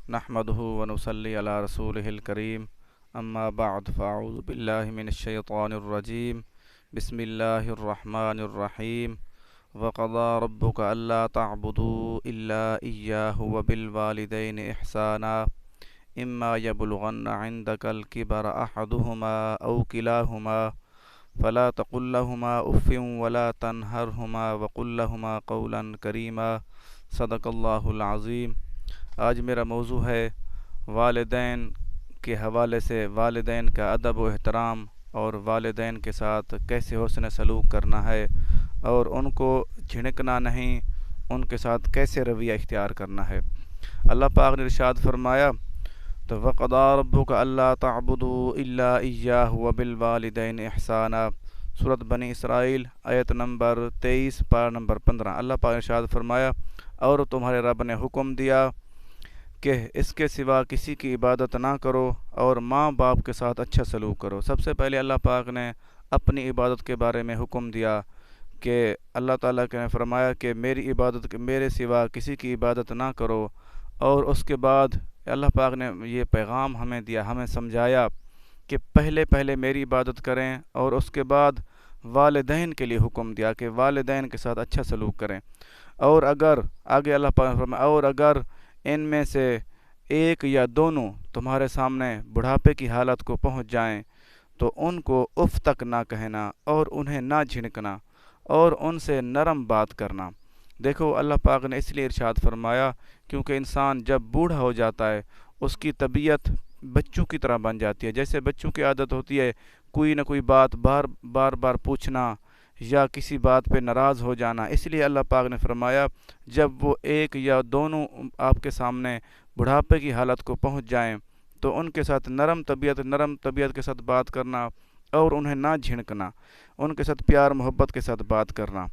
نحمده ونصلي على رسوله الكريم اما بعد فاعوذ بالله من الشيطان الرجيم بسم الله الرحمن الرحيم وقضى ربك الا تعبدوا الا اياه وبالوالدين احسانا اما يبلغن عندك الكبر احدهما او كلاهما فلا تقل لهما اف ولا تنهرهما وقل لهما قولا كريما صدق اللہ العظیم۔ آج میرا موضوع ہے والدین کے حوالے سے والدین کا ادب و احترام اور والدین کے ساتھ کیسے حسن سلوک کرنا ہے اور ان کو جھڑکنا نہیں، ان کے ساتھ کیسے رویہ اختیار کرنا ہے۔ اللہ پاک نے ارشاد فرمایا تو وَقَضَىٰ رَبُّكَ أَلَّا تَعْبُدُوا إِلَّا إِيَّاهُ وَبِالْوَالِدَيْنِ إِحْسَانًا، سورۃ بنی اسرائیل آیت نمبر 23 پارہ نمبر 15۔ اللہ پاک نے ارشاد فرمایا اور تمہارے رب نے حکم دیا کہ اس کے سوا کسی کی عبادت نہ کرو اور ماں باپ کے ساتھ اچھا سلوک کرو۔ سب سے پہلے اللہ پاک نے اپنی عبادت کے بارے میں حکم دیا کہ اللہ تعالیٰ نے فرمایا کہ میرے سوا کسی کی عبادت نہ کرو، اور اس کے بعد اللہ پاک نے یہ پیغام ہمیں دیا، ہمیں سمجھایا کہ پہلے میری عبادت کریں، اور اس کے بعد والدین کے لیے حکم دیا کہ والدین کے ساتھ اچھا سلوک کریں۔ اور اگر آگے اللہ پاک نے فرمایا اور اگر ان میں سے ایک یا دونوں تمہارے سامنے بڑھاپے کی حالت کو پہنچ جائیں تو ان کو اف تک نہ کہنا اور انہیں نہ جھڑکنا اور ان سے نرم بات کرنا۔ دیکھو اللہ پاک نے اس لیے ارشاد فرمایا کیونکہ انسان جب بوڑھا ہو جاتا ہے اس کی طبیعت بچوں کی طرح بن جاتی ہے۔ جیسے بچوں کی عادت ہوتی ہے کوئی نہ کوئی بات بار پوچھنا یا کسی بات پہ ناراض ہو جانا، اس لیے اللہ پاک نے فرمایا جب وہ ایک یا دونوں آپ کے سامنے بڑھاپے کی حالت کو پہنچ جائیں تو ان کے ساتھ نرم طبیعت کے ساتھ بات کرنا اور انہیں نہ جھڑکنا، ان کے ساتھ پیار محبت کے ساتھ بات کرنا۔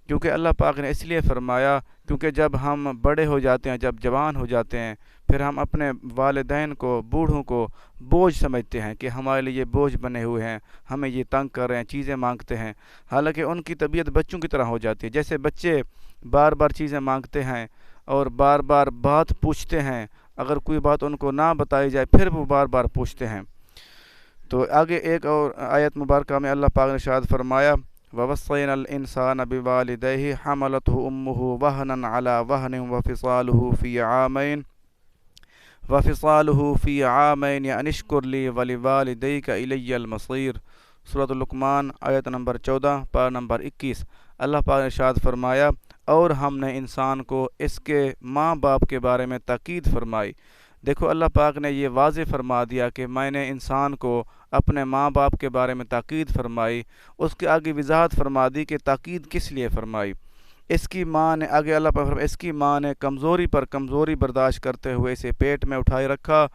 کیونکہ اللہ پاک نے اس لیے فرمایا کیونکہ جب ہم بڑے ہو جاتے ہیں، جب جوان ہو جاتے ہیں، پھر ہم اپنے والدین کو، بوڑھوں کو بوجھ سمجھتے ہیں کہ ہمارے لیے یہ بوجھ بنے ہوئے ہیں، ہمیں یہ تنگ کر رہے ہیں، چیزیں مانگتے ہیں، حالانکہ ان کی طبیعت بچوں کی طرح ہو جاتی ہے۔ جیسے بچے بار چیزیں مانگتے ہیں اور بار بات پوچھتے ہیں، اگر کوئی بات ان کو نہ بتائی جائے پھر وہ بار پوچھتے ہیں۔ تو آگے ایک اور آیت مبارکہ میں اللہ پاک نے ارشاد فرمایا وَوَصَّيْنَا الْإِنسَانَ بِوَالِدَيْهِ حَمَلَتْهُ أُمُّهُ وَهْنًا عَلَى وَهْنٍ وَفِصَالُهُ فِي عَامَيْنِ أَنِ اشْكُرْ لِي وَلِوَالِدَيْكَ إِلَيَّ الْمَصِيرُ، سورۃ لقمان آیت نمبر 14 پارہ نمبر 21۔ اللہ پاک نے ارشاد فرمایا اور ہم نے انسان کو اس کے ماں باپ کے بارے میں تاکید فرمائی۔ دیکھو اللہ پاک نے یہ واضح فرما دیا کہ میں نے انسان کو اپنے ماں باپ کے بارے میں تاکید فرمائی، اس کے آگے وضاحت فرما دی کہ تاکید کس لیے فرمائی۔ اس کی ماں نے آگے اللہ پاک فرمایا اس کی ماں نے کمزوری پر کمزوری برداشت کرتے ہوئے اسے پیٹ میں اٹھائے رکھا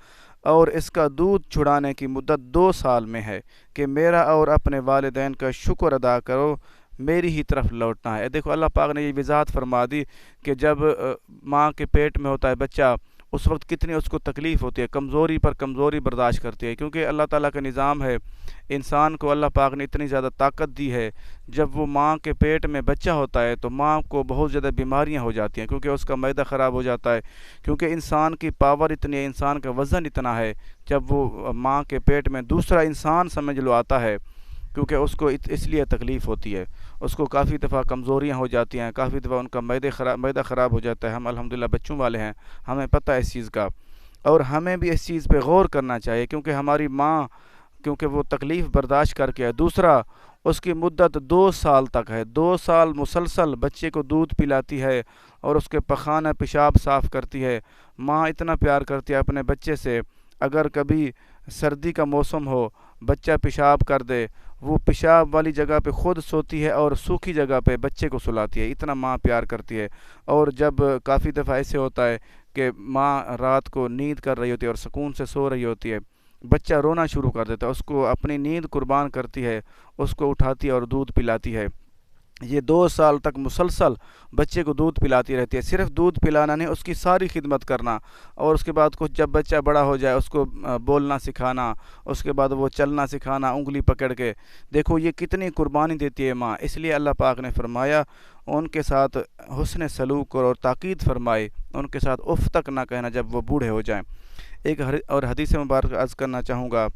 اور اس کا دودھ چھڑانے کی مدت 2 سال میں ہے کہ میرا اور اپنے والدین کا شکر ادا کرو، میری ہی طرف لوٹنا ہے۔ دیکھو اللہ پاک نے یہ وضاحت فرما دی کہ جب ماں کے پیٹ میں ہوتا ہے بچہ اس وقت کتنی اس کو تکلیف ہوتی ہے، کمزوری پر کمزوری برداشت کرتی ہے، کیونکہ اللہ تعالیٰ کا نظام ہے انسان کو اللہ پاک نے اتنی زیادہ طاقت دی ہے۔ جب وہ ماں کے پیٹ میں بچہ ہوتا ہے تو ماں کو بہت زیادہ بیماریاں ہو جاتی ہیں کیونکہ اس کا معدہ خراب ہو جاتا ہے، کیونکہ انسان کی پاور اتنی ہے، انسان کا وزن اتنا ہے، جب وہ ماں کے پیٹ میں دوسرا انسان سمجھ لو آتا ہے کیونکہ اس کو اس لیے تکلیف ہوتی ہے، اس کو کافی دفعہ کمزوریاں ہو جاتی ہیں، کافی دفعہ ان کا معدہ خراب ہو جاتا ہے۔ ہم الحمدللہ بچوں والے ہیں، ہمیں پتہ ہے اس چیز کا، اور ہمیں بھی اس چیز پہ غور کرنا چاہیے کیونکہ ہماری ماں کیونکہ وہ تکلیف برداشت کر کے ہے۔ دوسرا اس کی مدت 2 سال تک ہے، 2 سال مسلسل بچے کو دودھ پلاتی ہے اور اس کے پخانہ پیشاب صاف کرتی ہے۔ ماں اتنا پیار کرتی ہے اپنے بچے سے، اگر کبھی سردی کا موسم ہو بچہ پیشاب کر دے، وہ پیشاب والی جگہ پہ خود سوتی ہے اور سوکھی جگہ پہ بچے کو سلاتی ہے، اتنا ماں پیار کرتی ہے۔ اور جب کافی دفعہ ایسے ہوتا ہے کہ ماں رات کو نیند کر رہی ہوتی ہے اور سکون سے سو رہی ہوتی ہے، بچہ رونا شروع کر دیتا ہے، اس کو اپنی نیند قربان کرتی ہے، اس کو اٹھاتی ہے اور دودھ پلاتی ہے۔ یہ 2 سال تک مسلسل بچے کو دودھ پلاتی رہتی ہے، صرف دودھ پلانا نہیں، اس کی ساری خدمت کرنا، اور اس کے بعد کچھ جب بچہ بڑا ہو جائے اس کو بولنا سکھانا، اس کے بعد وہ چلنا سکھانا انگلی پکڑ کے۔ دیکھو یہ کتنی قربانی دیتی ہے ماں، اس لیے اللہ پاک نے فرمایا ان کے ساتھ حسن سلوک کرو، اور تاکید فرمائی ان کے ساتھ اف تک نہ کہنا جب وہ بوڑھے ہو جائیں۔ ایک اور حدیث مبارک عرض کرنا چاہوں گا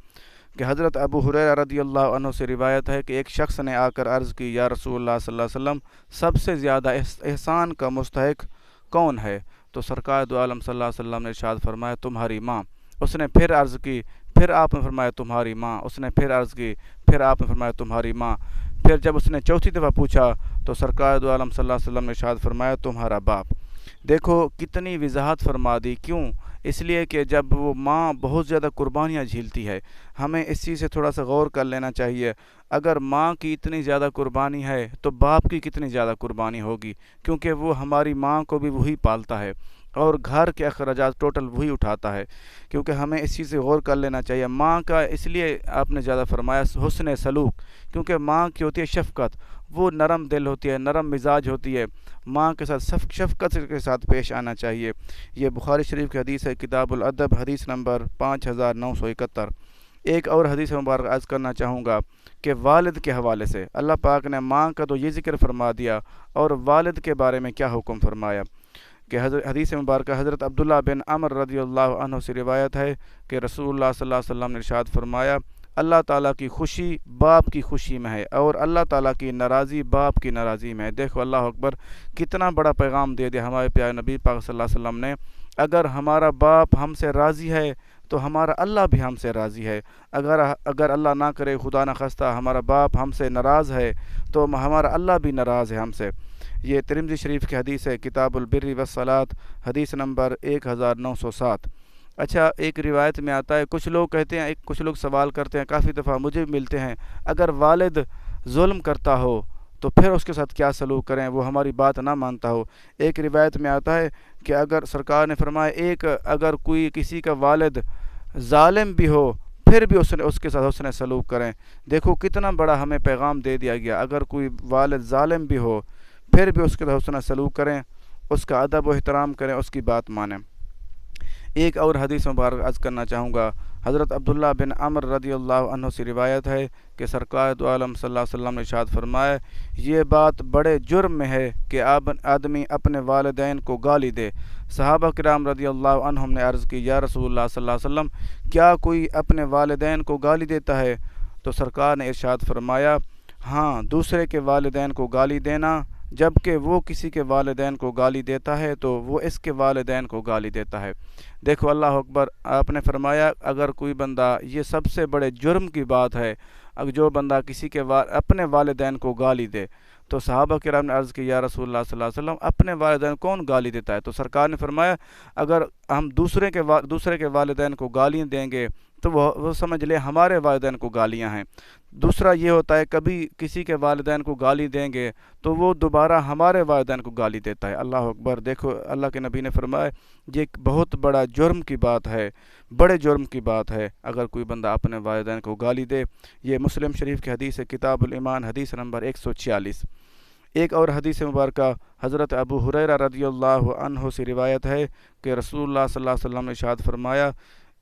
کہ حضرت ابو ہریرہ رضی اللہ عنہ سے روایت ہے کہ ایک شخص نے آ کر عرض کی، یا رسول اللہ صلی اللہ علیہ وسلم، سب سے زیادہ احسان کا مستحق کون ہے؟ تو سرکار دو عالم صلی اللہ علیہ وسلم نے ارشاد فرمایا تمہاری ماں۔ اس نے پھر عرض کی، پھر آپ نے فرمایا تمہاری ماں۔ اس نے پھر عرض کی، پھر آپ نے فرمایا تمہاری ماں۔ پھر جب اس نے چوتھی دفعہ پوچھا تو سرکار دو عالم صلی اللہ علیہ وسلم نے ارشاد فرمایا تمہارا باپ۔ دیکھو کتنی وضاحت فرما دی، کیوں؟ اس لیے کہ جب وہ ماں بہت زیادہ قربانیاں جھیلتی ہے، ہمیں اس چیز سے تھوڑا سا غور کر لینا چاہیے۔ اگر ماں کی اتنی زیادہ قربانی ہے تو باپ کی کتنی زیادہ قربانی ہوگی، کیونکہ وہ ہماری ماں کو بھی وہی پالتا ہے اور گھر کے اخراجات ٹوٹل وہی اٹھاتا ہے، کیونکہ ہمیں اس چیز سے غور کر لینا چاہیے۔ ماں کا اس لیے آپ نے زیادہ فرمایا حسن سلوک، کیونکہ ماں کی ہوتی ہے شفقت، وہ نرم دل ہوتی ہے، نرم مزاج ہوتی ہے، ماں کے ساتھ شفقت کے ساتھ پیش آنا چاہیے۔ یہ بخاری شریف کی حدیث ہے، کتاب الادب، حدیث نمبر 5971۔ ایک اور حدیث مبارک عرض کرنا چاہوں گا کہ والد کے حوالے سے اللہ پاک نے ماں کا تو یہ ذکر فرما دیا، اور والد کے بارے میں کیا حکم فرمایا کہ حدیث مبارکہ حضرت عبداللہ بن عمر رضی اللہ عنہ سے روایت ہے کہ رسول اللہ صلی اللہ علیہ وسلم نے ارشاد فرمایا اللہ تعالیٰ کی خوشی باپ کی خوشی میں ہے، اور اللہ تعالیٰ کی ناراضی باپ کی ناراضی میں ہے۔ دیکھو اللہ اکبر، کتنا بڑا پیغام دے دیا ہمارے پیارے نبی پاک صلی اللہ علیہ وسلم نے۔ اگر ہمارا باپ ہم سے راضی ہے تو ہمارا اللہ بھی ہم سے راضی ہے، اگر اللہ نہ کرے خدا نہ خواستہ ہمارا باپ ہم سے ناراض ہے تو ہمارا اللہ بھی ناراض ہے ہم سے۔ یہ ترمذی شریف کی حدیث ہے، کتاب البر والصلاۃ، حدیث نمبر 1907۔ اچھا، ایک روایت میں آتا ہے، کچھ لوگ کہتے ہیں، کچھ لوگ سوال کرتے ہیں، کافی دفعہ مجھے بھی ملتے ہیں، اگر والد ظلم کرتا ہو تو پھر اس کے ساتھ کیا سلوک کریں، وہ ہماری بات نہ مانتا ہو۔ ایک روایت میں آتا ہے کہ اگر سرکار نے فرمایا اگر کوئی کسی کا والد ظالم بھی ہو پھر بھی اس کے ساتھ حسن سلوک کریں۔ دیکھو کتنا بڑا ہمیں پیغام دے دیا گیا، اگر کوئی والد ظالم بھی ہو پھر بھی اس کے ساتھ حسن سلوک کریں، اس کا ادب و احترام کریں، اس کی بات مانیں۔ ایک اور حدیث مبارک عرض کرنا چاہوں گا، حضرت عبداللہ بن عمر رضی اللہ عنہ سے روایت ہے کہ سرکار دو عالم صلی اللہ علیہ وسلم نے ارشاد فرمایا یہ بات بڑے جرم میں ہے کہ آدمی اپنے والدین کو گالی دے۔ صحابہ کرام رضی اللہ عنہم نے عرض کی، یا رسول اللہ صلی اللہ علیہ وسلم، کیا کوئی اپنے والدین کو گالی دیتا ہے؟ تو سرکار نے ارشاد فرمایا، ہاں، دوسرے کے والدین کو گالی دینا، جبکہ وہ کسی کے والدین کو گالی دیتا ہے تو وہ اس کے والدین کو گالی دیتا ہے۔ دیکھو اللہ اکبر، آپ نے فرمایا اگر کوئی بندہ، یہ سب سے بڑے جرم کی بات ہے اگر جو بندہ کسی کے اپنے والدین کو گالی دے۔ تو صحابہ کرام نے عرض کی، یا رسول اللہ صلی اللہ علیہ وسلم، اپنے والدین کون گالی دیتا ہے؟ تو سرکار نے فرمایا اگر ہم دوسرے کے والدین کو گالیاں دیں گے تو وہ سمجھ لے ہمارے والدین کو گالیاں ہیں۔ دوسرا یہ ہوتا ہے کبھی کسی کے والدین کو گالی دیں گے تو وہ دوبارہ ہمارے والدین کو گالی دیتا ہے۔ اللہ اکبر، دیکھو اللہ کے نبی نے فرمایا یہ ایک بہت بڑا جرم کی بات ہے، بڑے جرم کی بات ہے اگر کوئی بندہ اپنے والدین کو گالی دے۔ یہ مسلم شریف کی حدیث ہے، کتاب الایمان، حدیث نمبر 146۔ ایک اور حدیث مبارکہ حضرت ابو ہریرہ رضی اللہ عنہ سے روایت ہے کہ رسول اللہ صلی اللہ علیہ وسلم نے ارشاد فرمایا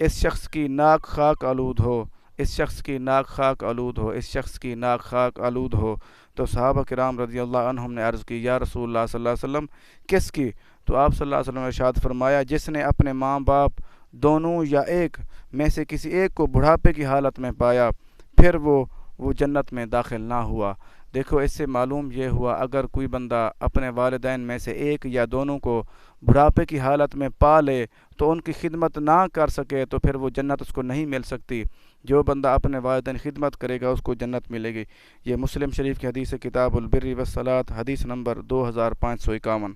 اس شخص کی ناک خاک آلود ہو، اس شخص کی ناک خاک آلود ہو، اس شخص کی ناک خاک آلود ہو۔ تو صحابہ کرام رضی اللہ عنہم نے عرض کی، یا رسول اللہ صلی اللہ علیہ وسلم کس کی؟ تو آپ صلی اللہ علیہ وسلم نے ارشاد فرمایا جس نے اپنے ماں باپ دونوں یا ایک میں سے کسی ایک کو بڑھاپے کی حالت میں پایا پھر وہ جنت میں داخل نہ ہوا۔ دیکھو اس سے معلوم یہ ہوا اگر کوئی بندہ اپنے والدین میں سے ایک یا دونوں کو بڑھاپے کی حالت میں پا لے تو ان کی خدمت نہ کر سکے تو پھر وہ جنت اس کو نہیں مل سکتی۔ جو بندہ اپنے والدین خدمت کرے گا اس کو جنت ملے گی۔ یہ مسلم شریف کی حدیث ہے، کتاب البر والصلاۃ، حدیث نمبر 2551۔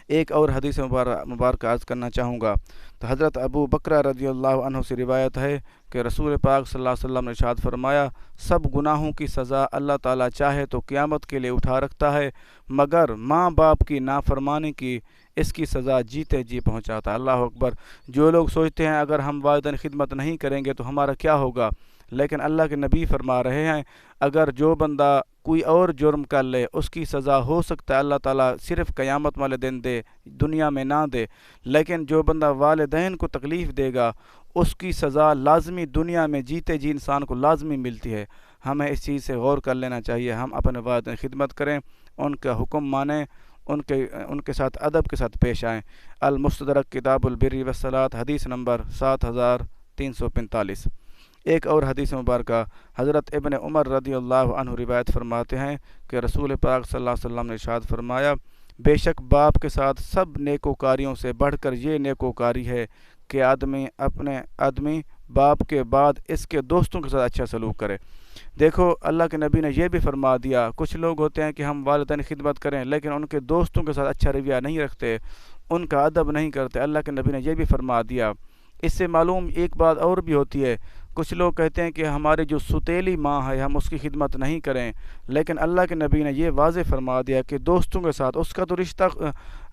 ایک اور حدیث مبارکہ عرض کرنا چاہوں گا، تو حضرت ابو بکرہ رضی اللہ عنہ سے روایت ہے کہ رسول پاک صلی اللہ علیہ وسلم نے ارشاد فرمایا سب گناہوں کی سزا اللہ تعالیٰ چاہے تو قیامت کے لیے اٹھا رکھتا ہے مگر ماں باپ کی نافرمانی کی اس کی سزا جیتے جی پہنچاتا ہے۔ اللہ اکبر، جو لوگ سوچتے ہیں اگر ہم والدین خدمت نہیں کریں گے تو ہمارا کیا ہوگا، لیکن اللہ کے نبی فرما رہے ہیں اگر جو بندہ کوئی اور جرم کر لے اس کی سزا ہو سکتا ہے اللہ تعالیٰ صرف قیامت والے دن دے، دنیا میں نہ دے، لیکن جو بندہ والدین کو تکلیف دے گا اس کی سزا لازمی دنیا میں جیتے جی انسان کو لازمی ملتی ہے۔ ہمیں اس چیز سے غور کر لینا چاہیے، ہم اپنے والدین کی خدمت کریں، ان کا حکم مانیں، ان کے ساتھ ادب کے ساتھ پیش آئیں۔ المستدرک کتاب البر والصلاۃ حدیث نمبر 7345۔ ایک اور حدیث مبارکہ حضرت ابن عمر رضی اللہ عنہ روایت فرماتے ہیں کہ رسول پاک صلی اللہ علیہ وسلم نے ارشاد فرمایا بے شک باپ کے ساتھ سب نیکوکاریوں سے بڑھ کر یہ نیکوکاری ہے کہ آدمی باپ کے بعد اس کے دوستوں کے ساتھ اچھا سلوک کرے۔ دیکھو اللہ کے نبی نے یہ بھی فرما دیا، کچھ لوگ ہوتے ہیں کہ ہم والدین کی خدمت کریں لیکن ان کے دوستوں کے ساتھ اچھا رویہ نہیں رکھتے، ان کا ادب نہیں کرتے۔ اللہ کے نبی نے یہ بھی فرما دیا۔ اس سے معلوم ایک بات اور بھی ہوتی ہے، کچھ لوگ کہتے ہیں کہ ہماری جو ستیلی ماں ہے ہم اس کی خدمت نہیں کریں، لیکن اللہ کے نبی نے یہ واضح فرما دیا کہ دوستوں کے ساتھ اس کا تو رشتہ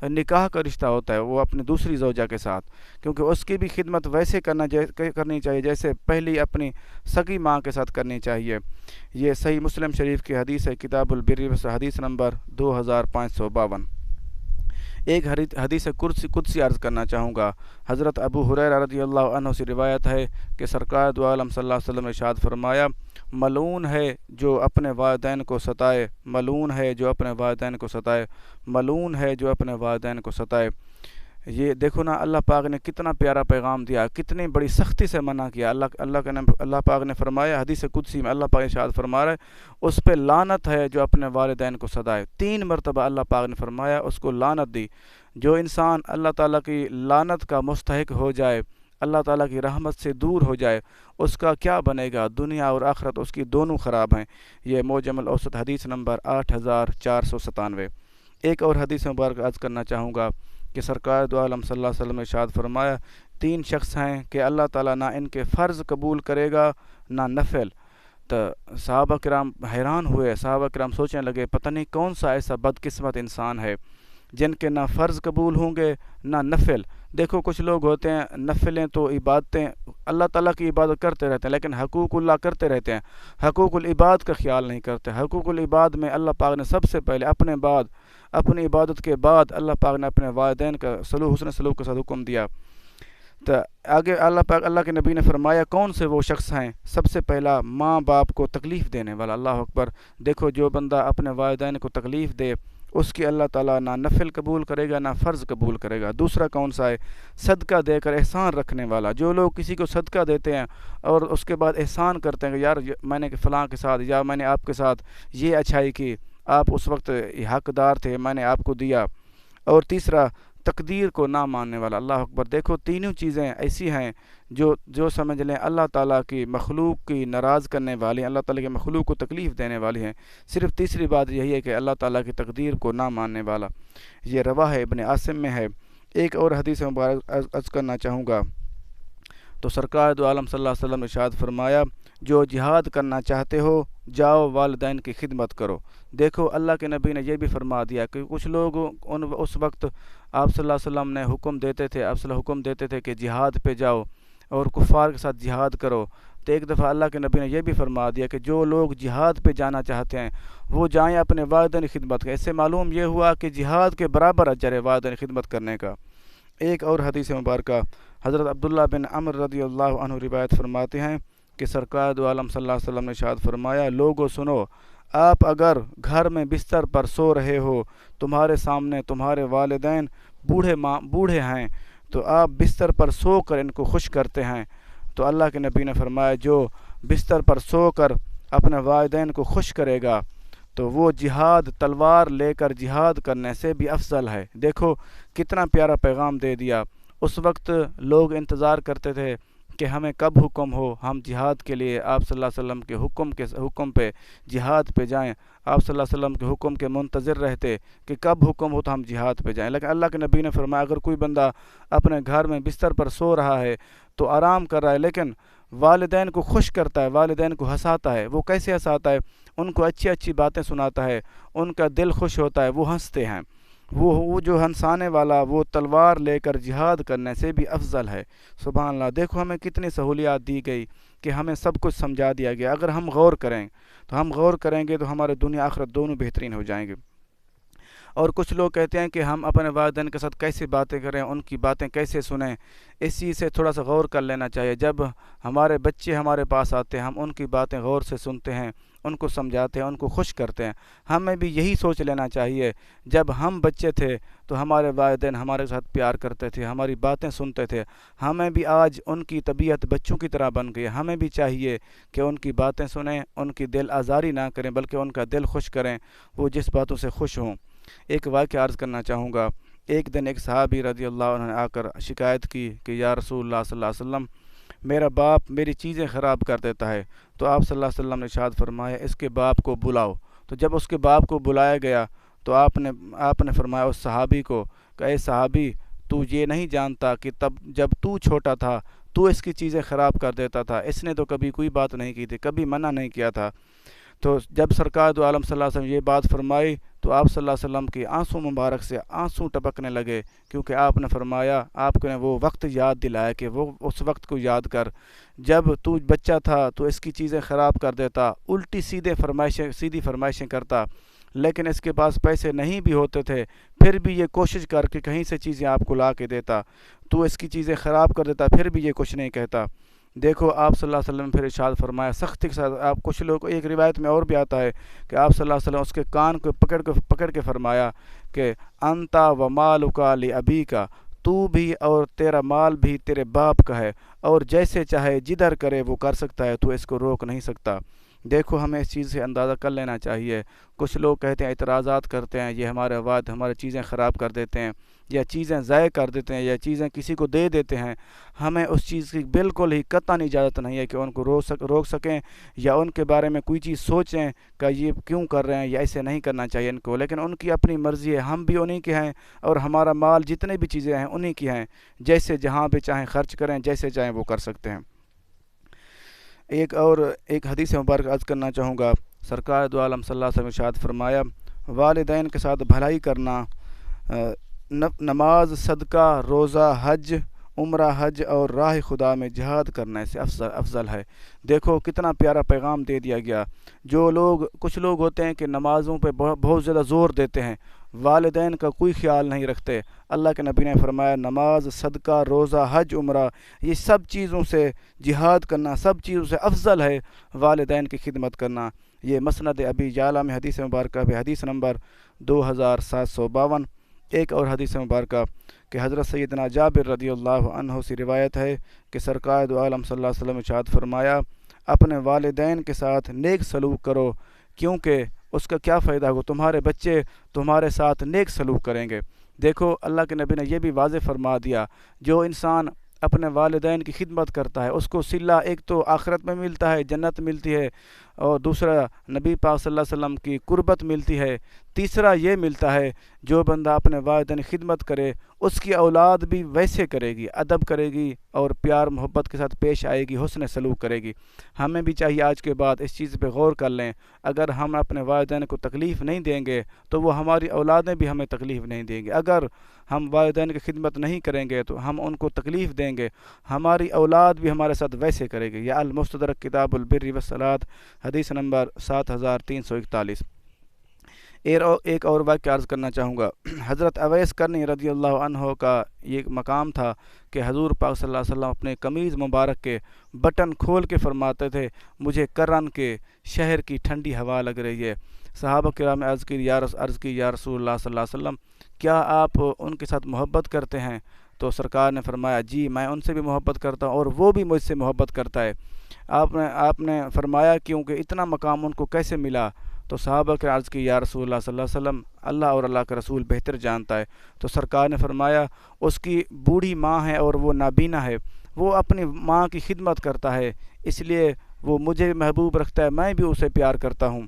نکاح کا رشتہ ہوتا ہے، وہ اپنی دوسری زوجہ کے ساتھ، کیونکہ اس کی بھی خدمت ویسے کرنی چاہیے جیسے پہلی اپنی سگی ماں کے ساتھ کرنی چاہیے۔ یہ صحیح مسلم شریف کی حدیث ہے، کتاب البر حدیث نمبر 2552۔ ایک حدیث قدسی عرض کرنا چاہوں گا۔ حضرت ابو ہریرہ رضی اللہ عنہ سے روایت ہے کہ سرکار دو عالم صلی اللہ علیہ وسلم نے ارشاد فرمایا ملعون ہے جو اپنے والدین کو ستائے، ملعون ہے جو اپنے والدین کو ستائے، ملعون ہے جو اپنے والدین کو ستائے۔ یہ دیکھو نا اللہ پاک نے کتنا پیارا پیغام دیا، کتنی بڑی سختی سے منع کیا۔ اللہ پاک نے فرمایا حدیث قدسی میں اللہ پاک نے ارشاد فرما رہا ہے اس پہ لعنت ہے جو اپنے والدین کو ستائے۔ 3 مرتبہ اللہ پاک نے فرمایا اس کو لعنت دی۔ جو انسان اللہ تعالیٰ کی لعنت کا مستحق ہو جائے، اللہ تعالیٰ کی رحمت سے دور ہو جائے، اس کا کیا بنے گا؟ دنیا اور آخرت اس کی دونوں خراب ہیں۔ یہ معجم الاوسط حدیث نمبر 8497۔ ایک اور حدیث مبارک عرض کرنا چاہوں گا کہ سرکار دو عالم صلی اللہ علیہ وسلم نے ارشاد فرمایا 3 شخص ہیں کہ اللہ تعالیٰ نہ ان کے فرض قبول کرے گا نہ نفل۔ تو صحابہ کرام حیران ہوئے، صحابہ کرام سوچنے لگے پتہ نہیں کون سا ایسا بدقسمت انسان ہے جن کے نہ فرض قبول ہوں گے نہ نفل۔ دیکھو کچھ لوگ ہوتے ہیں نفلیں تو عبادتیں اللہ تعالیٰ کی عبادت کرتے رہتے ہیں لیکن حقوق اللہ کرتے رہتے ہیں، حقوق العباد کا خیال نہیں کرتے۔ حقوق العباد میں اللہ پاک نے سب سے پہلے اپنی عبادت کے بعد اللہ پاک نے اپنے والدین کا حسن سلوک کے ساتھ حکم دیا۔ تو آگے اللہ کے نبی نے فرمایا کون سے وہ شخص ہیں؟ سب سے پہلا ماں باپ کو تکلیف دینے والا۔ اللہ اکبر! دیکھو جو بندہ اپنے والدین کو تکلیف دے اس کی اللہ تعالیٰ نہ نفل قبول کرے گا نہ فرض قبول کرے گا۔ دوسرا کون سا ہے؟ صدقہ دے کر احسان رکھنے والا۔ جو لوگ کسی کو صدقہ دیتے ہیں اور اس کے بعد احسان کرتے ہیں کہ یار میں نے فلاں کے ساتھ یا میں نے آپ کے ساتھ یہ اچھائی کی، آپ اس وقت حقدار تھے، میں نے آپ کو دیا۔ اور تیسرا تقدیر کو نہ ماننے والا۔ اللہ اکبر! دیکھو تینوں چیزیں ایسی ہیں جو سمجھ لیں اللہ تعالیٰ کی مخلوق کی ناراض کرنے والی ہیں، اللہ تعالیٰ کی مخلوق کو تکلیف دینے والی ہیں۔ صرف تیسری بات یہی ہے کہ اللہ تعالیٰ کی تقدیر کو نہ ماننے والا۔ یہ رواہ ابن عاصم میں ہے۔ ایک اور حدیث مبارک عرض کرنا چاہوں گا تو سرکار دو عالم صلی اللہ علیہ وسلم نے ارشاد فرمایا جو جہاد کرنا چاہتے ہو جاؤ والدین کی خدمت کرو۔ دیکھو اللہ کے نبی نے یہ بھی فرما دیا کہ کچھ لوگ اس وقت آپ صلی اللہ علیہ وسلم نے حکم دیتے تھے کہ جہاد پہ جاؤ اور کفار کے ساتھ جہاد کرو۔ تو ایک دفعہ اللہ کے نبی نے یہ بھی فرما دیا کہ جو لوگ جہاد پہ جانا چاہتے ہیں وہ جائیں اپنے والدین کی خدمت کریں۔ اس سے معلوم یہ ہوا کہ جہاد کے برابر اجر ہے والدین کی خدمت کرنے کا۔ ایک اور حدیث مبارکہ حضرت عبداللہ بن عمر رضی اللہ عنہ روایت فرماتے ہیں کہ سرکار دو عالم صلی اللہ علیہ وسلم نے ارشاد فرمایا لوگو سنو، آپ اگر گھر میں بستر پر سو رہے ہو، تمہارے سامنے تمہارے والدین بوڑھے ہیں تو آپ بستر پر سو کر ان کو خوش کرتے ہیں، تو اللہ کے نبی نے فرمایا جو بستر پر سو کر اپنے والدین کو خوش کرے گا تو وہ جہاد تلوار لے کر جہاد کرنے سے بھی افضل ہے۔ دیکھو کتنا پیارا پیغام دے دیا۔ اس وقت لوگ انتظار کرتے تھے کہ ہمیں کب حکم ہو ہم جہاد کے لیے آپ صلی اللہ علیہ وسلم کے حکم پہ جہاد پہ جائیں، آپ صلی اللہ علیہ وسلم کے حکم کے منتظر رہتے کہ کب حکم ہو تو ہم جہاد پہ جائیں۔ لیکن اللہ کے نبی نے فرمایا اگر کوئی بندہ اپنے گھر میں بستر پر سو رہا ہے تو آرام کر رہا ہے لیکن والدین کو خوش کرتا ہے، والدین کو ہنساتا ہے، وہ کیسے ہنساتا ہے؟ ان کو اچھی اچھی باتیں سناتا ہے، ان کا دل خوش ہوتا ہے، وہ ہنستے ہیں۔ وہ جو ہنسانے والا وہ تلوار لے کر جہاد کرنے سے بھی افضل ہے۔ سبحان اللہ، دیکھو ہمیں کتنی سہولیات دی گئی کہ ہمیں سب کچھ سمجھا دیا گیا۔ اگر ہم غور کریں تو ہم غور کریں گے تو ہمارے دنیا آخرت دونوں بہترین ہو جائیں گے۔ اور کچھ لوگ کہتے ہیں کہ ہم اپنے والدین کے ساتھ کیسے باتیں کریں، ان کی باتیں کیسے سنیں، اس چیز سے تھوڑا سا غور کر لینا چاہیے۔ جب ہمارے بچے ہمارے پاس آتے ہیں ہم ان کی باتیں غور سے سنتے ہیں، ان کو سمجھاتے ہیں، ان کو خوش کرتے ہیں۔ ہمیں بھی یہی سوچ لینا چاہیے، جب ہم بچے تھے تو ہمارے والدین ہمارے ساتھ پیار کرتے تھے، ہماری باتیں سنتے تھے۔ ہمیں بھی آج ان کی طبیعت بچوں کی طرح بن گئی ہے، ہمیں بھی چاہیے کہ ان کی باتیں سنیں، ان کی دل آزاری نہ کریں بلکہ ان کا دل خوش کریں، وہ جس باتوں سے خوش ہوں۔ ایک واقعہ عرض کرنا چاہوں گا۔ ایک دن ایک صحابی رضی اللہ عنہ نے آ کر شکایت کی کہ یا رسول اللہ صلی اللہ علیہ وسلم، میرا باپ میری چیزیں خراب کر دیتا ہے۔ تو آپ صلی اللہ علیہ وسلم نے ارشاد فرمایا اس کے باپ کو بلاؤ۔ تو جب اس کے باپ کو بلایا گیا تو آپ نے فرمایا اس صحابی کو کہ اے صحابی، تو یہ نہیں جانتا کہ تب جب تو چھوٹا تھا تو اس کی چیزیں خراب کر دیتا تھا، اس نے تو کبھی کوئی بات نہیں کی تھی، کبھی منع نہیں کیا تھا۔ تو جب سرکار دو عالم صلی اللہ علیہ وسلم یہ بات فرمائی تو آپ صلی اللہ علیہ وسلم کی آنسوں مبارک سے آنسوں ٹپکنے لگے، کیونکہ آپ نے فرمایا، آپ نے وہ وقت یاد دلایا کہ وہ اس وقت کو یاد کر جب تو بچہ تھا تو اس کی چیزیں خراب کر دیتا، الٹی سیدھی فرمائشیں کرتا، لیکن اس کے پاس پیسے نہیں بھی ہوتے تھے پھر بھی یہ کوشش کر کے کہیں سے چیزیں آپ کو لا کے دیتا، تو اس کی چیزیں خراب کر دیتا پھر بھی یہ کچھ نہیں کہتا۔ دیکھو آپ صلی اللہ علیہ وسلم پھر ارشاد فرمایا سختی کے ساتھ، آپ کچھ لوگ ایک روایت میں اور بھی آتا ہے کہ آپ صلی اللہ علیہ وسلم اس کے کان کو پکڑ کے فرمایا کہ انتا و مالک لابیک، تو بھی اور تیرا مال بھی تیرے باپ کا ہے، اور جیسے چاہے جدھر کرے وہ کر سکتا ہے، تو اس کو روک نہیں سکتا۔ دیکھو ہمیں اس چیز سے اندازہ کر لینا چاہیے۔ کچھ لوگ کہتے ہیں، اعتراضات کرتے ہیں، یہ ہمارے والد ہماری چیزیں خراب کر دیتے ہیں یا چیزیں ضائع کر دیتے ہیں یا چیزیں کسی کو دے دیتے ہیں۔ ہمیں اس چیز کی بالکل ہی قطعاً اجازت نہیں ہے کہ ان کو روک سکیں یا ان کے بارے میں کوئی چیز سوچیں کہ یہ کیوں کر رہے ہیں یا ایسے نہیں کرنا چاہیے ان کو، لیکن ان کی اپنی مرضی ہے، ہم بھی انہی کے ہیں اور ہمارا مال جتنے بھی چیزیں ہیں انہی کی ہیں، جیسے جہاں بھی چاہیں خرچ کریں، جیسے چاہیں وہ کر سکتے ہیں۔ ایک حدیث مبارک عرض کرنا چاہوں گا۔ سرکار دو عالم صلی اللہ علیہ وسلم ارشاد فرمایا والدین کے ساتھ بھلائی کرنا، نماز، صدقہ، روزہ، حج، عمرہ حج اور راہ خدا میں جہاد کرنے سے افضل ہے۔ دیکھو کتنا پیارا پیغام دے دیا گیا۔ کچھ لوگ ہوتے ہیں کہ نمازوں پہ بہت زیادہ زور دیتے ہیں، والدین کا کوئی خیال نہیں رکھتے۔ اللہ کے نبی نے فرمایا نماز، صدقہ، روزہ، حج، عمرہ، یہ سب چیزوں سے جہاد کرنا، سب چیزوں سے افضل ہے والدین کی خدمت کرنا۔ یہ مسند ابی یعلا میں حدیث مبارکہ ہے، حدیث نمبر 2752۔ ایک اور حدیث مبارکہ کہ حضرت سیدنا جابر رضی اللہ عنہ سے روایت ہے کہ سرکار دو عالم صلی اللہ علیہ وسلم ارشاد فرمایا اپنے والدین کے ساتھ نیک سلوک کرو، کیونکہ اس کا کیا فائدہ ہوگا، تمہارے بچے تمہارے ساتھ نیک سلوک کریں گے۔ دیکھو اللہ کے نبی نے یہ بھی واضح فرما دیا، جو انسان اپنے والدین کی خدمت کرتا ہے اس کو صلہ ایک تو آخرت میں ملتا ہے، جنت ملتی ہے، اور دوسرا نبی پاک صلی اللہ علیہ وسلم کی قربت ملتی ہے، تیسرا یہ ملتا ہے جو بندہ اپنے والدین کی خدمت کرے اس کی اولاد بھی ویسے کرے گی، ادب کرے گی اور پیار محبت کے ساتھ پیش آئے گی، حسن سلوک کرے گی۔ ہمیں بھی چاہیے آج کے بعد اس چیز پہ غور کر لیں، اگر ہم اپنے والدین کو تکلیف نہیں دیں گے تو وہ ہماری اولادیں بھی ہمیں تکلیف نہیں دیں گے، اگر ہم والدین کی خدمت نہیں کریں گے تو ہم ان کو تکلیف دیں گے، ہماری اولاد بھی ہمارے ساتھ ویسے کرے گی۔ یا المستدرک کتاب البر والصلاۃ حدیث نمبر 7341۔ ایک اور واقعہ عرض کرنا چاہوں گا۔ حضرت اویس کرنی رضی اللہ عنہ کا یہ مقام تھا کہ حضور پاک صلی اللہ علیہ وسلم اپنے قمیض مبارک کے بٹن کھول کے فرماتے تھے مجھے کرن کے شہر کی ٹھنڈی ہوا لگ رہی ہے۔ صحابہ کرام نے عرض کی یا رسول اللہ صلی اللہ علیہ وسلم کیا آپ ان کے ساتھ محبت کرتے ہیں؟ تو سرکار نے فرمایا جی میں ان سے بھی محبت کرتا ہوں اور وہ بھی مجھ سے محبت کرتا ہے۔ آپ نے فرمایا کیونکہ اتنا مقام ان کو کیسے ملا؟ تو صحابہ کے عرض کی یا رسول اللہ صلی اللہ علیہ وسلم اللہ اور اللہ کا رسول بہتر جانتا ہے۔ تو سرکار نے فرمایا اس کی بوڑھی ماں ہے اور وہ نابینا ہے، وہ اپنی ماں کی خدمت کرتا ہے، اس لیے وہ مجھے محبوب رکھتا ہے، میں بھی اسے پیار کرتا ہوں۔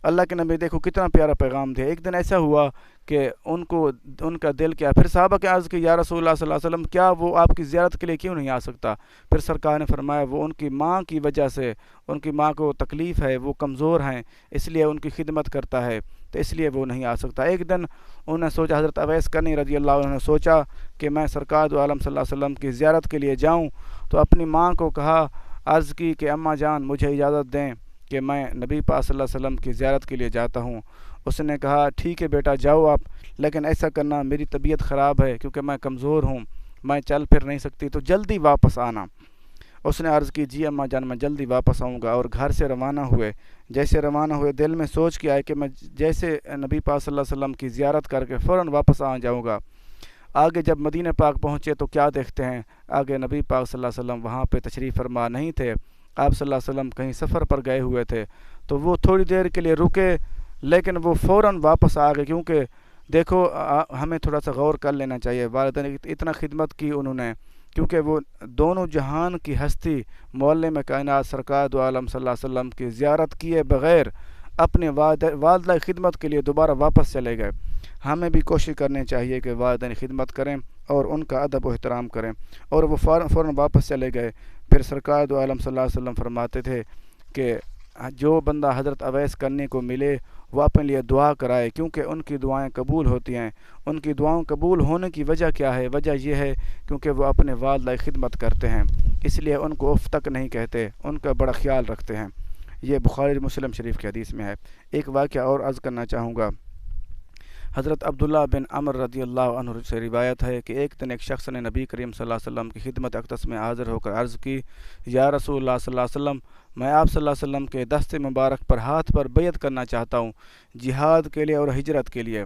اللہ کے نبی دیکھو کتنا پیارا پیغام دیا. ایک دن ایسا ہوا کہ ان کا دل کیا, پھر صحابہ کے عرض کی یا رسول اللہ صلی اللہ علیہ وسلم کیا وہ آپ کی زیارت کے لیے کیوں نہیں آ سکتا؟ پھر سرکار نے فرمایا وہ ان کی ماں کی وجہ سے, ان کی ماں کو تکلیف ہے, وہ کمزور ہیں, اس لیے ان کی خدمت کرتا ہے, تو اس لیے وہ نہیں آ سکتا. ایک دن انہوں نے سوچا, حضرت اویس کرنی رضی اللہ عنہ نے سوچا کہ میں سرکار دو عالم صلی اللہ علیہ وسلم کی زیارت کے لیے جاؤں, تو اپنی ماں کو کہا, عرض کی کہ اماں جان مجھے اجازت دیں کہ میں نبی پاک صلی اللہ علیہ وسلم کی زیارت کے لیے جاتا ہوں. اس نے کہا ٹھیک ہے بیٹا جاؤ آپ, لیکن ایسا کرنا میری طبیعت خراب ہے کیونکہ میں کمزور ہوں, میں چل پھر نہیں سکتی, تو جلدی واپس آنا. اس نے عرض کی جی اماں جان میں جلدی واپس آؤں گا, اور گھر سے روانہ ہوئے. جیسے روانہ ہوئے دل میں سوچ کے آئے کہ میں جیسے نبی پاک صلی اللہ علیہ وسلم کی زیارت کر کے فوراً واپس آ جاؤں گا. آگے جب مدینہ پاک پہنچے تو کیا دیکھتے ہیں, آگے نبی پاک صلی اللہ علیہ وسلم وہاں پہ تشریف فرما نہیں تھے. آپ صلی اللہ علیہ وسلم کہیں سفر پر گئے ہوئے تھے, تو وہ تھوڑی دیر کے لیے رکے لیکن وہ فوراً واپس آ گئے. کیونکہ دیکھو ہمیں تھوڑا سا غور کر لینا چاہیے, والدین اتنا خدمت کی انہوں نے, کیونکہ وہ دونوں جہان کی ہستی معلم کائنات سرکار دو عالم صلی اللہ علیہ وسلم کی زیارت کیے بغیر اپنے والدہ خدمت کے لیے دوبارہ واپس چلے گئے. ہمیں بھی کوشش کرنی چاہیے کہ والدین خدمت کریں اور ان کا ادب و احترام کریں, اور وہ فوراً واپس چلے گئے. پھر سرکار دو عالم صلی اللہ علیہ وسلم فرماتے تھے کہ جو بندہ حضرت اویس کرنے کو ملے وہ اپنے لیے دعا کرائے, کیونکہ ان کی دعائیں قبول ہوتی ہیں. ان کی دعاؤں قبول ہونے کی وجہ کیا ہے؟ وجہ یہ ہے کیونکہ وہ اپنے والدہ خدمت کرتے ہیں, اس لیے ان کو اف تک نہیں کہتے, ان کا بڑا خیال رکھتے ہیں. یہ بخاری مسلم شریف کی حدیث میں ہے. ایک واقعہ اور عرض کرنا چاہوں گا. حضرت عبداللہ بن عمر رضی اللہ عنہ سے روایت ہے کہ ایک دن ایک شخص نے نبی کریم صلی اللہ علیہ وسلم کی خدمت اقدس میں حاضر ہو کر عرض کی, یا رسول اللہ صلی اللہ علیہ وسلم میں آپ صلی اللہ علیہ وسلم کے دست مبارک پر ہاتھ پر بیعت کرنا چاہتا ہوں جہاد کے لیے اور ہجرت کے لیے.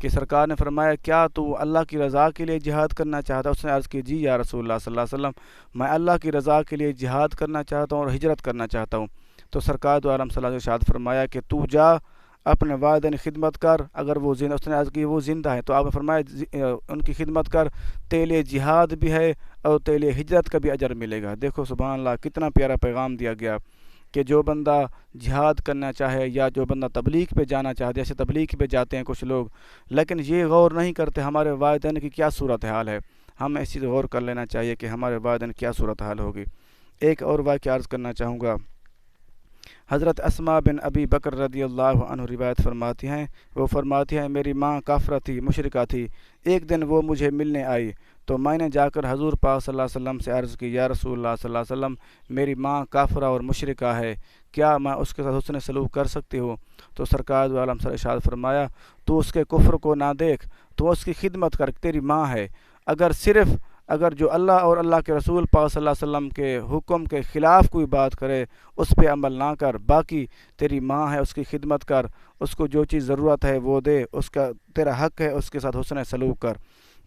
کہ سرکار نے فرمایا کیا تو اللہ کی رضا کے لیے جہاد کرنا چاہتا؟ اس نے عرض کی جی یا رسول اللہ صلی اللہ علیہ وسلم میں اللہ کی رضا کے لیے جہاد کرنا چاہتا ہوں اور ہجرت کرنا چاہتا ہوں. تو سرکار دو عالم صلی اللہ علیہ وسلم نے ارشاد فرمایا کہ تو جا اپنے والدین خدمت کر, اگر وہ زندہ, اس نے عرض کی وہ زندہ ہے تو آپ نے فرمایا ان کی خدمت کر, تیلے جہاد بھی ہے اور تیلے ہجرت کا بھی اجر ملے گا. دیکھو سبحان اللہ کتنا پیارا پیغام دیا گیا کہ جو بندہ جہاد کرنا چاہے یا جو بندہ تبلیغ پہ جانا چاہے, جیسے تبلیغ پہ جاتے ہیں کچھ لوگ لیکن یہ غور نہیں کرتے ہمارے والدین کی کیا صورتحال ہے. ہمیں اس چیز غور کر لینا چاہیے کہ ہمارے والدین کیا صورتحال ہوگی. ایک اور واقعہ عرض کرنا چاہوں گا. حضرت اسماء بن ابی بکر رضی اللہ عنہ روایت فرماتی ہیں, وہ فرماتی ہیں میری ماں کافرہ تھی, مشرکہ تھی. ایک دن وہ مجھے ملنے آئی تو میں نے جا کر حضور پاک صلی اللہ علیہ وسلم سے عرض کی, یا رسول اللہ صلی اللہ علیہ وسلم میری ماں کافرہ اور مشرکہ ہے, کیا میں اس کے ساتھ حسن سلوک کر سکتی ہوں؟ تو سرکار دو عالم صلی اللہ علیہ وسلم فرمایا تو اس کے کفر کو نہ دیکھ, تو اس کی خدمت کر, تیری ماں ہے. اگر جو اللہ اور اللہ کے رسول پاک صلی اللہ علیہ وسلم کے حکم کے خلاف کوئی بات کرے اس پہ عمل نہ کر, باقی تیری ماں ہے اس کی خدمت کر, اس کو جو چیز ضرورت ہے وہ دے, اس کا تیرا حق ہے اس کے ساتھ حسن سلوک کر.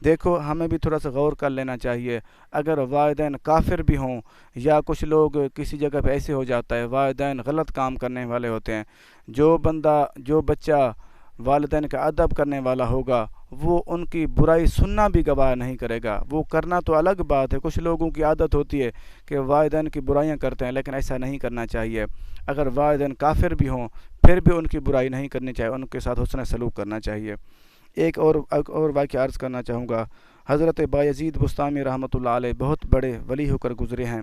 دیکھو ہمیں بھی تھوڑا سا غور کر لینا چاہیے. اگر والدین کافر بھی ہوں یا کچھ لوگ کسی جگہ پہ ایسے ہو جاتا ہے والدین غلط کام کرنے والے ہوتے ہیں, جو بچہ والدین کا ادب کرنے والا ہوگا وہ ان کی برائی سننا بھی گوارا نہیں کرے گا. وہ کرنا تو الگ بات ہے, کچھ لوگوں کی عادت ہوتی ہے کہ والدین کی برائیاں کرتے ہیں, لیکن ایسا نہیں کرنا چاہیے. اگر والدین کافر بھی ہوں پھر بھی ان کی برائی نہیں کرنی چاہیے, ان کے ساتھ حسن سلوک کرنا چاہیے. ایک اور واقعہ عرض کرنا چاہوں گا. حضرت بایزید بستامی رحمۃ اللہ علیہ بہت بڑے ولی ہو کر گزرے ہیں.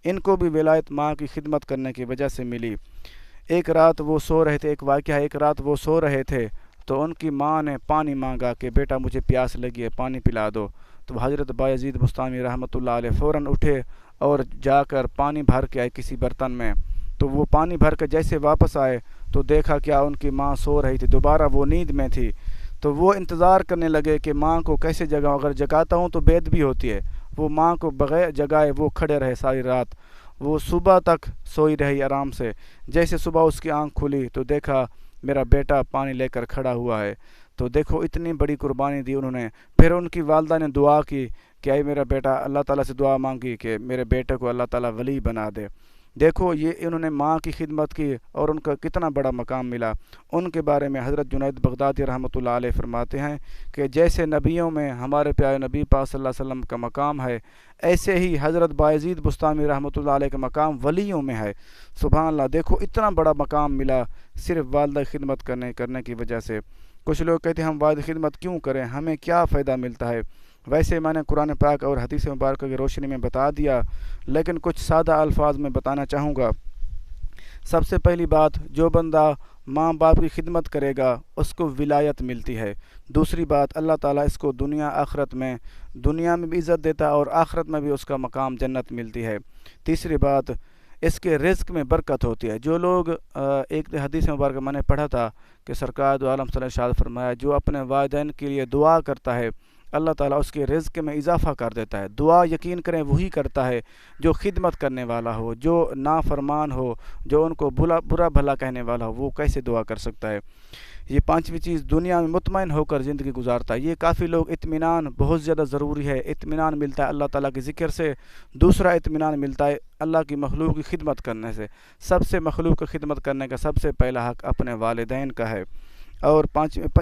ان کو بھی ولایت ماں کی خدمت کرنے کی وجہ سے ملی. ایک رات وہ سو رہے تھے, ایک رات وہ سو رہے تھے تو ان کی ماں نے پانی مانگا کہ بیٹا مجھے پیاس لگی ہے, پانی پلا دو. تو حضرت بایزید بستامی رحمۃ اللہ علیہ فوراً اٹھے اور جا کر پانی بھر کے آئے کسی برتن میں. تو وہ پانی بھر کے جیسے واپس آئے تو دیکھا کیا ان کی ماں سو رہی تھی, دوبارہ وہ نیند میں تھی. تو وہ انتظار کرنے لگے کہ ماں کو کیسے جگاؤں, اگر جگاتا ہوں تو بید بھی ہوتی ہے. وہ ماں کو بغیر جگائے وہ کھڑے رہے ساری رات, وہ صبح تک سوئی رہی آرام سے. جیسے صبح اس کی آنکھ کھلی تو دیکھا میرا بیٹا پانی لے کر کھڑا ہوا ہے. تو دیکھو اتنی بڑی قربانی دی انہوں نے. پھر ان کی والدہ نے دعا کی کہ اے میرا بیٹا, اللہ تعالیٰ سے دعا مانگی کہ میرے بیٹے کو اللہ تعالیٰ ولی بنا دے. دیکھو یہ انہوں نے ماں کی خدمت کی اور ان کا کتنا بڑا مقام ملا۔ ان کے بارے میں حضرت جنید بغدادی رحمۃ اللہ علیہ فرماتے ہیں کہ جیسے نبیوں میں ہمارے پیارے نبی پاک صلی اللہ علیہ وسلم کا مقام ہے، ایسے ہی حضرت بایزید بستامی رحمۃ اللہ علیہ کا مقام ولیوں میں ہے۔ سبحان اللہ، دیکھو اتنا بڑا مقام ملا صرف والدہ کی خدمت کرنے کی وجہ سے۔ کچھ لوگ کہتے ہیں ہم والد خدمت کیوں کریں، ہمیں کیا فائدہ ملتا ہے؟ ویسے میں نے قرآن پاک اور حدیث مبارکہ کی روشنی میں بتا دیا، لیکن کچھ سادہ الفاظ میں بتانا چاہوں گا۔ سب سے پہلی بات، جو بندہ ماں باپ کی خدمت کرے گا اس کو ولایت ملتی ہے۔ دوسری بات، اللہ تعالیٰ اس کو دنیا میں بھی عزت دیتا ہے اور آخرت میں بھی اس کا مقام جنت ملتی ہے۔ تیسری بات، اس کے رزق میں برکت ہوتی ہے۔ جو لوگ ایک حدیث مبارکہ میں نے پڑھا تھا کہ سرکار دو عالم صلی اللہ علیہ وسلم نے فرمایا، جو اپنے والدین کے لیے دعا کرتا ہے اللہ تعالیٰ اس کے رزق میں اضافہ کر دیتا ہے۔ دعا یقین کریں وہی کرتا ہے جو خدمت کرنے والا ہو، جو نافرمان ہو، جو ان کو برا بھلا کہنے والا ہو، وہ کیسے دعا کر سکتا ہے؟ یہ پانچویں چیز، دنیا میں مطمئن ہو کر زندگی گزارتا ہے۔ یہ کافی لوگ اطمینان بہت زیادہ ضروری ہے، اطمینان ملتا ہے اللہ تعالیٰ کے ذکر سے۔ دوسرا اطمینان ملتا ہے اللہ کی مخلوق کی خدمت کرنے سے۔ سب سے مخلوق کی خدمت کرنے کا سب سے پہلا حق اپنے والدین کا ہے۔ اور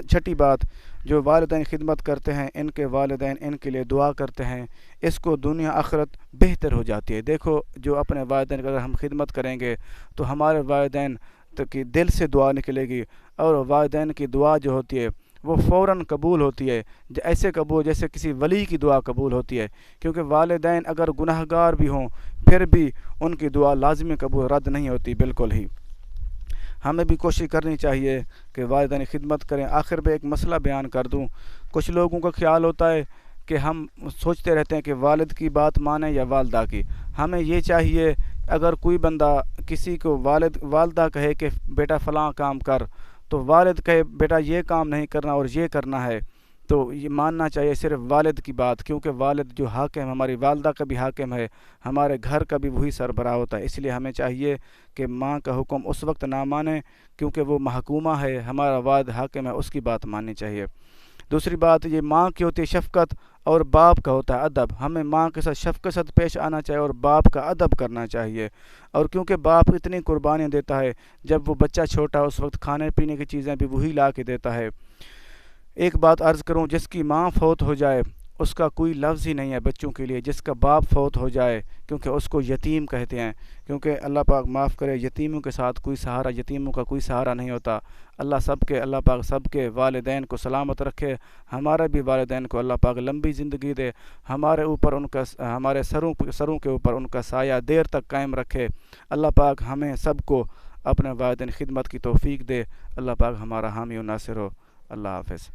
چھٹی بات، جو والدین خدمت کرتے ہیں ان کے والدین ان کے لیے دعا کرتے ہیں، اس کو دنیا آخرت بہتر ہو جاتی ہے۔ دیکھو جو اپنے والدین کی اگر ہم خدمت کریں گے تو ہمارے والدین کی دل سے دعا نکلے گی، اور والدین کی دعا جو ہوتی ہے وہ فوراً قبول ہوتی ہے، ایسے قبول جیسے کسی ولی کی دعا قبول ہوتی ہے، کیونکہ والدین اگر گناہ گار بھی ہوں پھر بھی ان کی دعا لازمی قبول رد نہیں ہوتی بالکل ہی۔ ہمیں بھی کوشش کرنی چاہیے کہ والدین خدمت کریں۔ آخر میں ایک مسئلہ بیان کر دوں۔ کچھ لوگوں کا خیال ہوتا ہے کہ ہم سوچتے رہتے ہیں کہ والد کی بات مانیں یا والدہ کی۔ ہمیں یہ چاہیے اگر کوئی بندہ کسی کو والدہ کہے کہ بیٹا فلاں کام کر، تو والد کہے بیٹا یہ کام نہیں کرنا اور یہ کرنا ہے، تو یہ ماننا چاہیے صرف والد کی بات، کیونکہ والد جو حاکم، ہماری والدہ کا بھی حاکم ہے، ہمارے گھر کا بھی وہی سربراہ ہوتا ہے۔ اس لیے ہمیں چاہیے کہ ماں کا حکم اس وقت نہ مانیں کیونکہ وہ محکومہ ہے، ہمارا والد حاکم ہے، اس کی بات ماننی چاہیے۔ دوسری بات، یہ ماں کی ہوتی ہے شفقت اور باپ کا ہوتا ہے ادب۔ ہمیں ماں کے ساتھ شفقت سے پیش آنا چاہیے اور باپ کا ادب کرنا چاہیے۔ اور کیونکہ باپ اتنی قربانیاں دیتا ہے، جب وہ بچہ چھوٹا اس وقت کھانے پینے کی چیزیں بھی وہی لا کے دیتا ہے۔ ایک بات عرض کروں، جس کی ماں فوت ہو جائے اس کا کوئی لفظ ہی نہیں ہے بچوں کے لیے، جس کا باپ فوت ہو جائے، کیونکہ اس کو یتیم کہتے ہیں۔ کیونکہ اللہ پاک معاف کرے، یتیموں کے ساتھ کوئی سہارا، یتیموں کا کوئی سہارا نہیں ہوتا۔ اللہ پاک سب کے والدین کو سلامت رکھے، ہمارے بھی والدین کو اللہ پاک لمبی زندگی دے، ہمارے سروں کے اوپر ان کا سایہ دیر تک قائم رکھے۔ اللہ پاک ہمیں سب کو اپنے والدین خدمت کی توفیق دے۔ اللہ پاک ہمارا حامی و ناصر ہو۔ اللہ حافظ۔